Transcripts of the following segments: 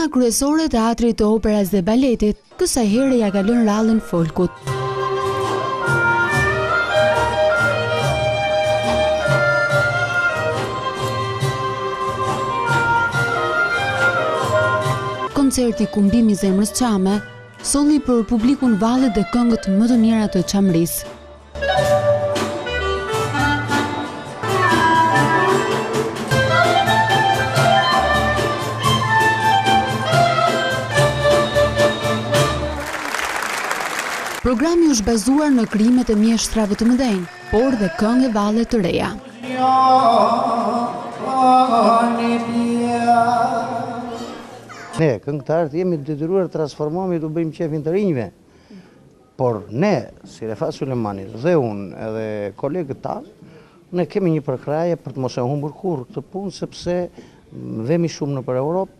Scena kryesore e teatrit të operas dhe baletit, kësaj here ja ka lënë rallën folkut. Koncerti Kumbimi Zemrës Çame solli për publikun vallet dhe këngët më të mira të Çamrisë. Programi është bazuar në krijimet e mjeshtrave të mëdhenj, por dhe këngë valle të reja. Ne, këngëtarët, jemi detyruar të transformohemi të bëjmë qefin të rinjve. Por ne, si Refat Sulemani dhe unë edhe kolegët tanë, ne kemi një përkraje për të mos e humbur kurrë këtë punë, sepse vemi shumë në për Europë,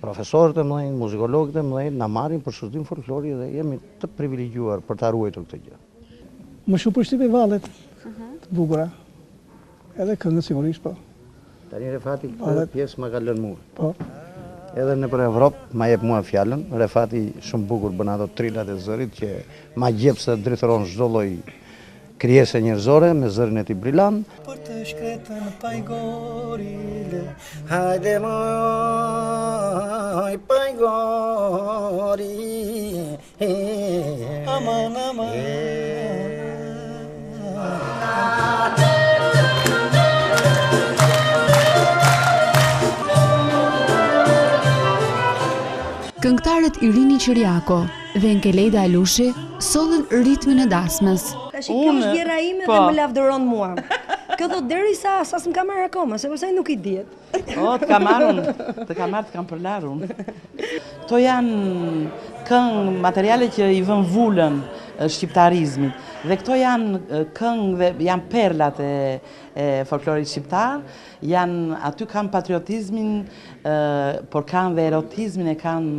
profesorët e mëdhenj, muzikologët e mëdhenj na marrin për studim folklori dhe jemi të privilegjuar për ta ruajtur këtë gjë. Më shumë përshtypje vallet të bukura. Edhe këngët sigurisht po. Tani Refati këtë pjesë ma ka lënë mua. Po. Edhe në për Evropë ma jep mua fjalën. Refati shumë bukur bën ato trillat e zërit që ma gjep se drejtoron çdo lloj krijese njerëzore me zërin e tij brillant. Për të shkretën pajgorile, hajde moj pajgori, aman aman. Këngëtarët Irini Qiriako dhe Nkelejda Alushi sollën ritmin e dasmës. Kjo është vjera ime dhe më lavdëron mua. Kjo thot derisa s'as më ka marrë akoma, se pastaj nuk I diet. Të ka marrë, të kam përlarun. Kto janë këngë, materiale që I vën vulën shqiptarizmit. Dhe këto janë këngë dhe janë perlat e folklorit shqiptar, aty kanë patriotizmin, por kanë dhe erotizmin e kanë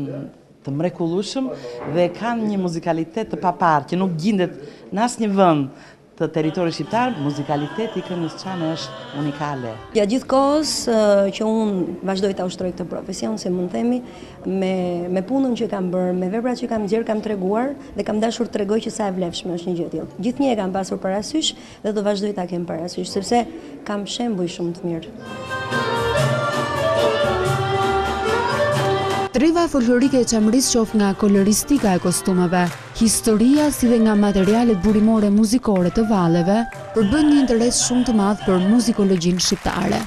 të mrekullueshëm dhe kanë një muzikalitet të papar që nuk gjendet në asnjë vend të territorit shqiptar. Muzikaliteti I këngës Çame është unikale. Gjatë gjithë kohës që unë vazhdoj ta ushtroj këtë profesion, se mund themi, me punën që kam bërë, me veprat që kam gjerë, kam treguar dhe kam dashur të tregoj që sa e vlefshme është një gjë e tillë. Gjithnjë e kam pasur parasysh dhe do vazhdoj ta kem parasysh, sepse kam shembuj shumë të mirë. Treva folklorike e Çamrisë qof nga koloristika e kostumeve, historia si dhe nga materialet burimore muzikore të valleve, përbën një interes shumë të madh për muzikologjinë shqiptare.